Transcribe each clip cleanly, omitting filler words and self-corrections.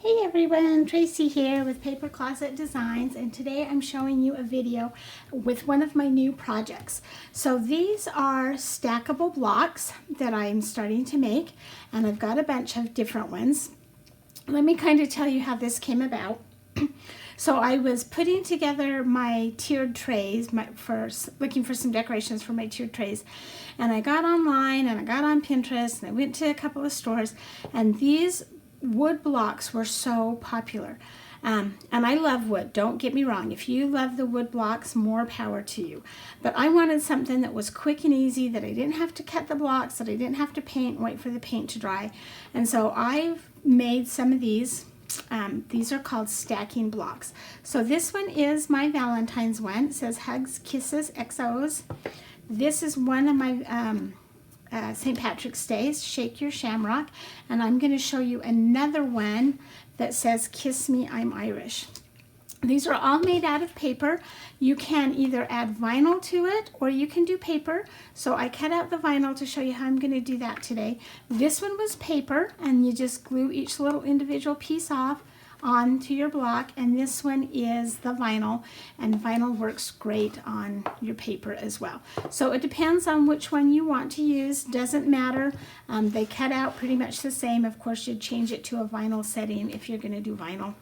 Hey everyone, Tracy here with Paper Closet Designs, and today I'm showing you a video with one of my new projects. So these are stackable blocks that I'm starting to make, and I've got a bunch of different ones. Let me kind of tell you how this came about. So I was putting together my tiered trays, looking for some decorations for my tiered trays, and I got online and I got on Pinterest and I went to a couple of stores, and these wood blocks were so popular. And I love wood, don't get me wrong. If you love the wood blocks, more power to you. But I wanted something that was quick and easy, that I didn't have to cut the blocks, that I didn't have to paint and wait for the paint to dry. And so I've made some of these. These are called stacking blocks. So this one is my Valentine's one. It says Hugs, Kisses, XOs. This is one of my St. Patrick's Days, Shake Your Shamrock, and I'm going to show you another one that says Kiss Me, I'm Irish. These are all made out of paper. You can either add vinyl to it or you can do paper. So I cut out the vinyl to show you how I'm going to do that today. This one was paper, and you just glue each little individual piece off onto your block, and this one is the vinyl, and vinyl works great on your paper as well. So it depends on which one you want to use, doesn't matter. They cut out pretty much the same. Of course, you'd change it to a vinyl setting if you're going to do vinyl,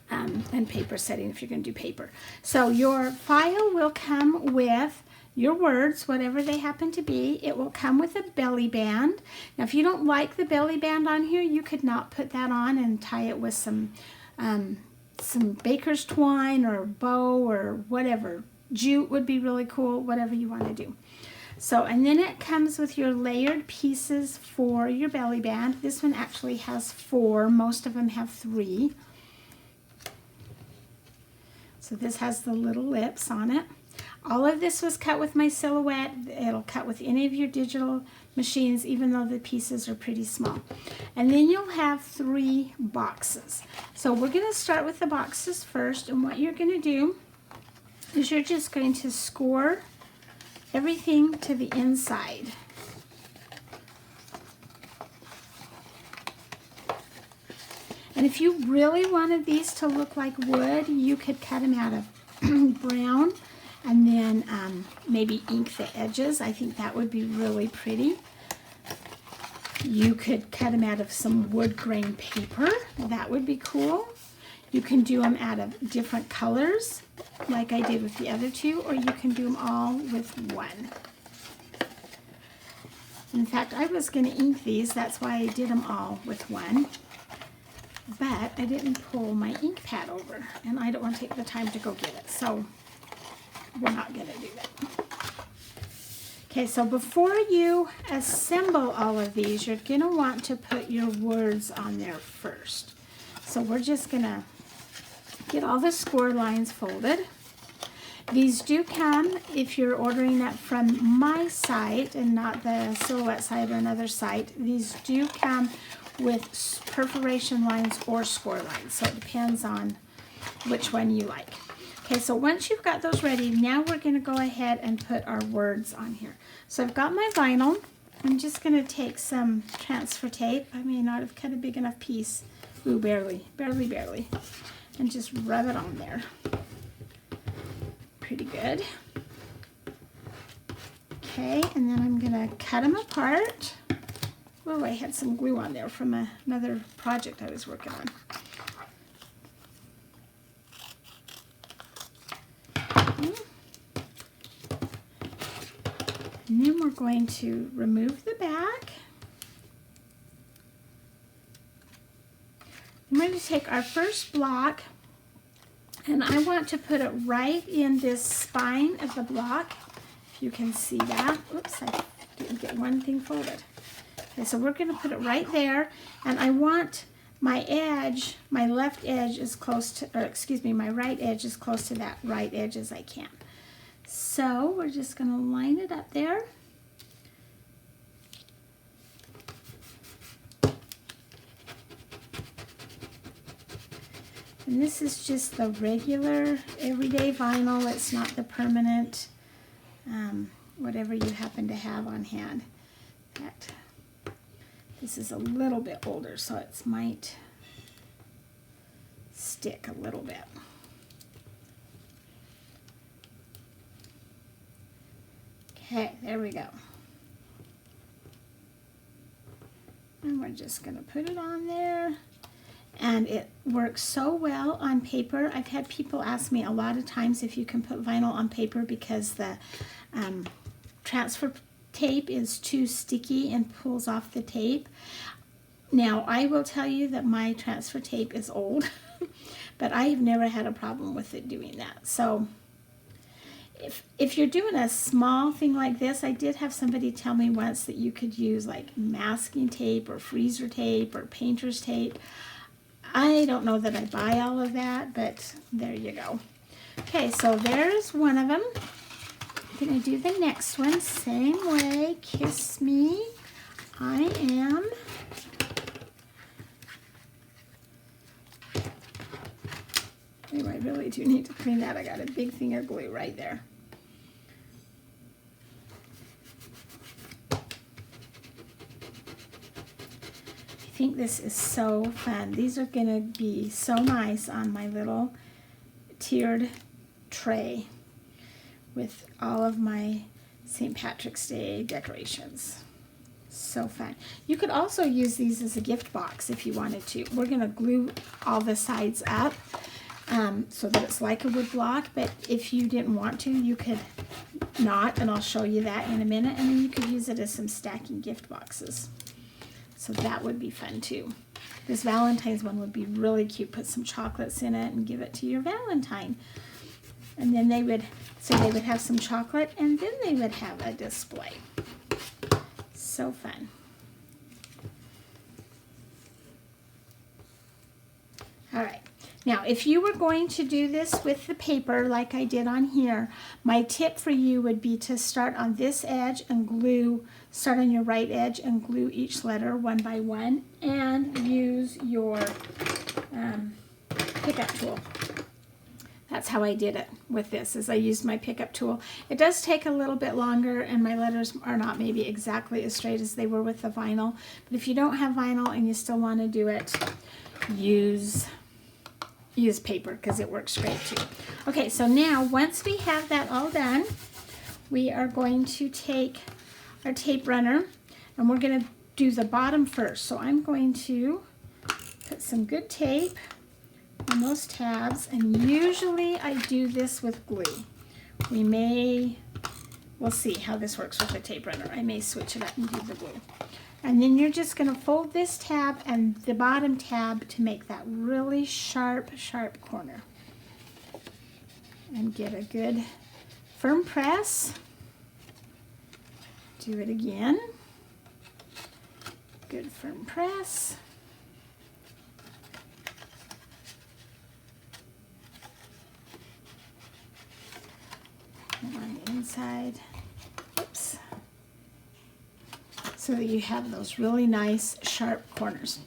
and paper setting if you're going to do paper. So your file will come with your words, whatever they happen to be. It will come with a belly band. Now, if you don't like the belly band on here, you could not put that on and tie it with some baker's twine or bow or whatever. Jute would be really cool, whatever you want to do. So, and then it comes with your layered pieces for your belly band. This one actually has 4. Most of them have 3. So this has the little lips on it. All of this was cut with my Silhouette. It'll cut with any of your digital machines, even though the pieces are pretty small. And then you'll have 3 boxes. So we're going to start with the boxes first, and what you're going to do is you're just going to score everything to the inside. And if you really wanted these to look like wood, you could cut them out of brown and then maybe ink the edges. I think that would be really pretty. You could cut them out of some wood grain paper. That would be cool. You can do them out of different colors, like I did with the other 2, or you can do them all with one. In fact, I was going to ink these. That's why I did them all with one. But I didn't pull my ink pad over, and I don't want to take the time to go get it. So we're not going to do that. Okay, so before you assemble all of these, you're going to want to put your words on there first. So we're just going to get all the score lines folded. These do come, if you're ordering that from my site and not the Silhouette site or another site, these do come with perforation lines or score lines. So it depends on which one you like. Okay, so once you've got those ready, now we're going to go ahead and put our words on here. So I've got my vinyl. I'm just going to take some transfer tape. I may not have cut a big enough piece. Ooh, barely. And just rub it on there. Pretty good. Okay, and then I'm going to cut them apart. Oh, I had some glue on there from another project I was working on. And then we're going to remove the back. I'm going to take our first block, and I want to put it right in this spine of the block. If you can see that. Oops, I didn't get one thing folded. Okay, so we're going to put it right there, and I want my edge, my left edge is close to, or excuse me, my right edge is close to that right edge as I can. So we're just going to line it up there. And this is just the regular everyday vinyl. It's not the permanent, whatever you happen to have on hand. This is a little bit older, so it might stick a little bit. Okay, there we go. And we're just going to put it on there. And it works so well on paper. I've had people ask me a lot of times if you can put vinyl on paper because the transfer tape is too sticky and pulls off the tape. Now, I will tell you that my transfer tape is old, but I have never had a problem with it doing that. So if you're doing a small thing like this, I did have somebody tell me once that you could use like masking tape or freezer tape or painter's tape. I don't know that I buy all of that, but there you go. Okay, so there's one of them. I'm going to do the next one. Same way. Kiss me. I am. Oh, I really do need to clean that. I got a big thing of glue right there. I think this is so fun. These are going to be so nice on my little tiered tray with all of my St. Patrick's Day decorations. So fun. You could also use these as a gift box if you wanted to. We're going to glue all the sides up so that it's like a wood block, but if you didn't want to, you could not, and I'll show you that in a minute, and then you could use it as some stacking gift boxes. So that would be fun too. This Valentine's one would be really cute. Put some chocolates in it and give it to your Valentine. And then they would have some chocolate and then they would have a display. So fun. All right. Now, if you were going to do this with the paper like I did on here, my tip for you would be to start on this edge and start on your right edge and glue each letter one by one and use your pickup tool. That's how I did it with this, is I used my pickup tool. It does take a little bit longer and my letters are not maybe exactly as straight as they were with the vinyl, but if you don't have vinyl and you still want to do it, use paper because it works great too. Okay, so now once we have that all done, we are going to take our tape runner and we're going to do the bottom first. So I'm going to put some good tape on those tabs, and usually I do this with glue. We'll see how this works with the tape runner. I may switch it up and do the glue. And then you're just going to fold this tab and the bottom tab to make that really sharp, sharp corner. And get a good firm press. Do it again. Good firm press. And on the inside. Oops. So that you have those really nice sharp corners.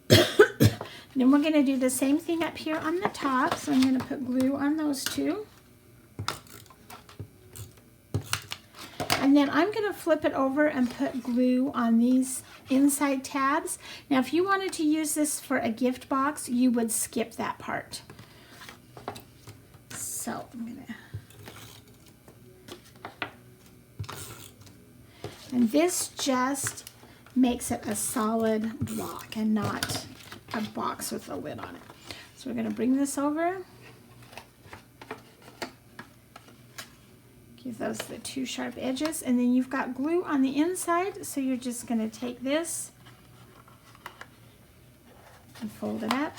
Then we're going to do the same thing up here on the top. So I'm going to put glue on those two. And then I'm going to flip it over and put glue on these inside tabs. Now if you wanted to use this for a gift box, you would skip that part. So I'm going to... And this just makes it a solid block and not a box with a lid on it. So we're going to bring this over. Give those the two sharp edges, and then you've got glue on the inside, so you're just going to take this and fold it up.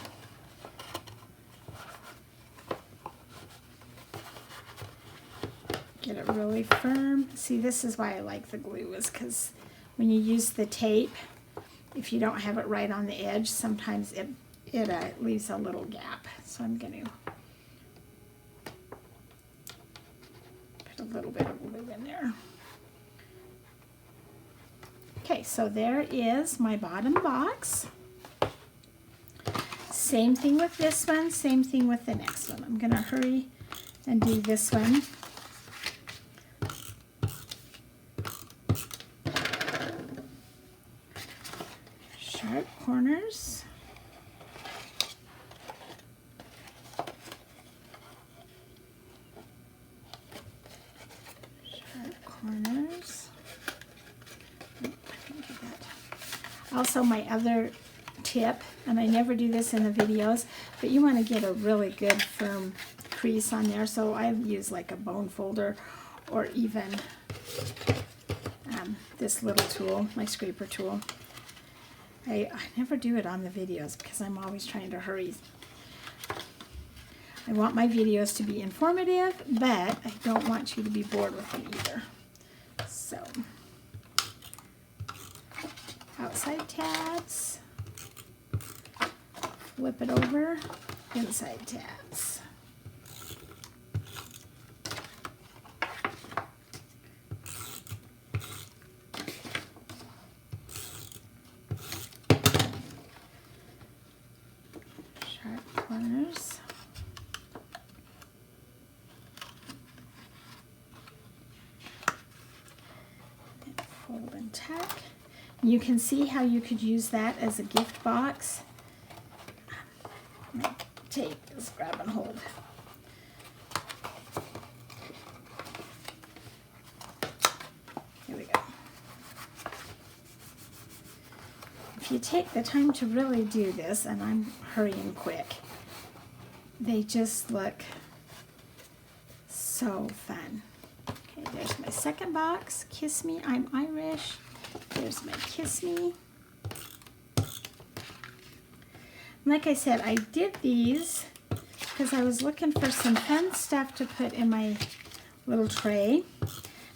Get it really firm. See, this is why I like the glue, is because when you use the tape, if you don't have it right on the edge, sometimes it leaves a little gap. So I'm going to put a little bit of glue in there. Okay, so there is my bottom box. Same thing with this one, same thing with the next one. I'm going to hurry and do this one. Sharp corners. Also, my other tip, and I never do this in the videos, but you want to get a really good firm crease on there. So I use like a bone folder, or even this little tool, my scraper tool. I never do it on the videos because I'm always trying to hurry. I want my videos to be informative, but I don't want you to be bored with them either. So, outside tabs, flip it over, inside tabs. Sharp corners. And fold and tuck. You can see how you could use that as a gift box. Take this grab and hold. Here we go. If you take the time to really do this, and I'm hurrying quick, they just look so fun. Okay, there's my second box. Kiss Me, I'm Irish. There's my Kiss Me. Like I said, I did these because I was looking for some fun stuff to put in my little tray.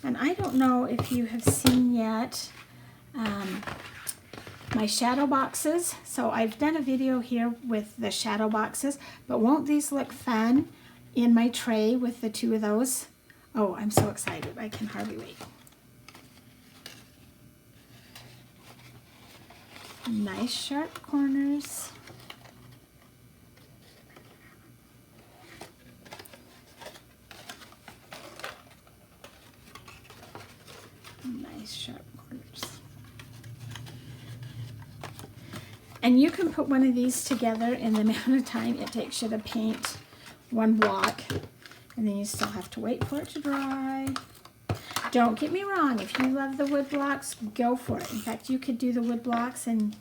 And I don't know if you have seen yet my shadow boxes. So I've done a video here with the shadow boxes, but won't these look fun in my tray with the two of those? Oh, I'm so excited. I can hardly wait. Nice sharp corners. Nice sharp corners. And you can put one of these together in the amount of time it takes you to paint one block, and then you still have to wait for it to dry. Don't get me wrong, if you love the wood blocks, go for it. In fact, you could do the wood blocks and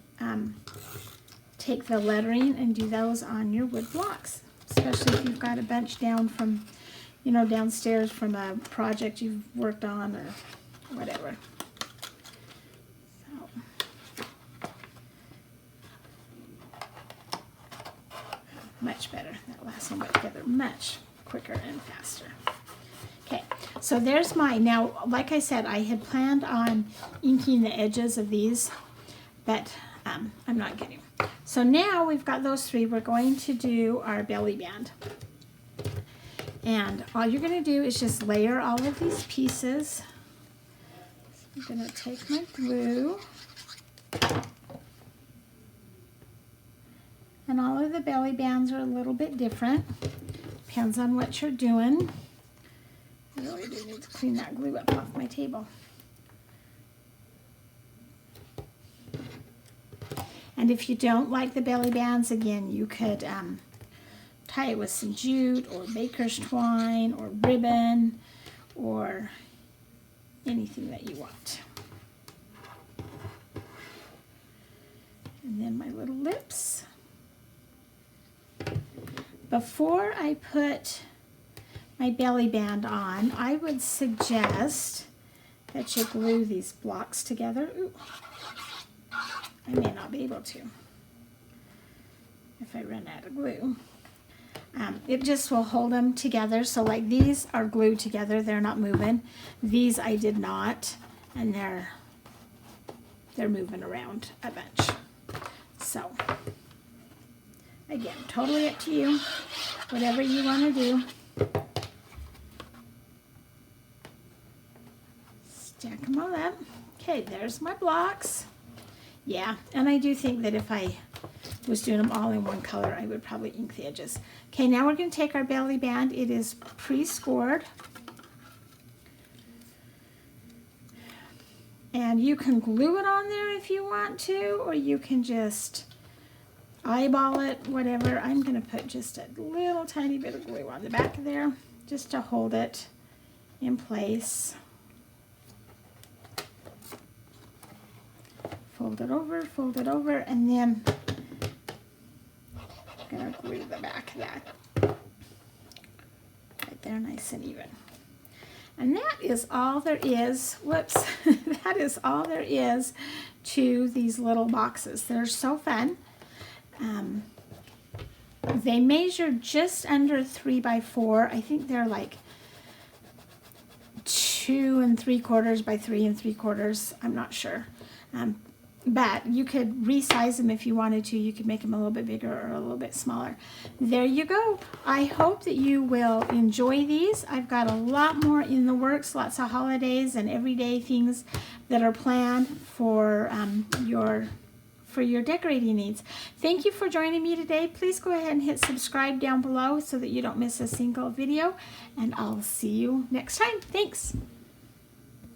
take the lettering and do those on your wood blocks, especially if you've got a bunch down from, you know, downstairs from a project you've worked on or whatever. So, much better. That last one went together much quicker and faster. Okay, so there's mine. Now, like I said, I had planned on inking the edges of these, but I'm not getting. So now we've got those three. We're going to do our belly band. And all you're going to do is just layer all of these pieces. I'm going to take my glue. And all of the belly bands are a little bit different. Depends on what you're doing. I really do need to clean that glue up off my table. And if you don't like the belly bands, again, you could tie it with some jute or baker's twine or ribbon or anything that you want. And then my little lips. Before I put my belly band on, I would suggest that you glue these blocks together. Ooh, I may not be able to if I run out of glue. It just will hold them together. So like these are glued together, they're not moving. These I did not, and they're moving around a bunch. So again, totally up to you, whatever you want to do. Stack them all up. Okay, there's my blocks. Yeah, and I do think that if I was doing them all in one color, I would probably ink the edges. Okay, now we're going to take our belly band. It is pre-scored. And you can glue it on there if you want to, or you can just eyeball it, whatever. I'm going to put just a little tiny bit of glue on the back of there just to hold it in place. fold it over, and then I'm going to glue the back of that right there, nice and even. And that is all there is, whoops, that is all there is to these little boxes. They're so fun. They measure just under 3 by 4. I think they're like 2 3/4 by 3 3/4. I'm not sure. But you could resize them if you wanted to. You could make them a little bit bigger or a little bit smaller. There you go. I hope that you will enjoy these. I've got a lot more in the works, lots of holidays and everyday things that are planned for your decorating needs. Thank you for joining me today. Please go ahead and hit subscribe down below so that you don't miss a single video, and I'll see you next time. Thanks.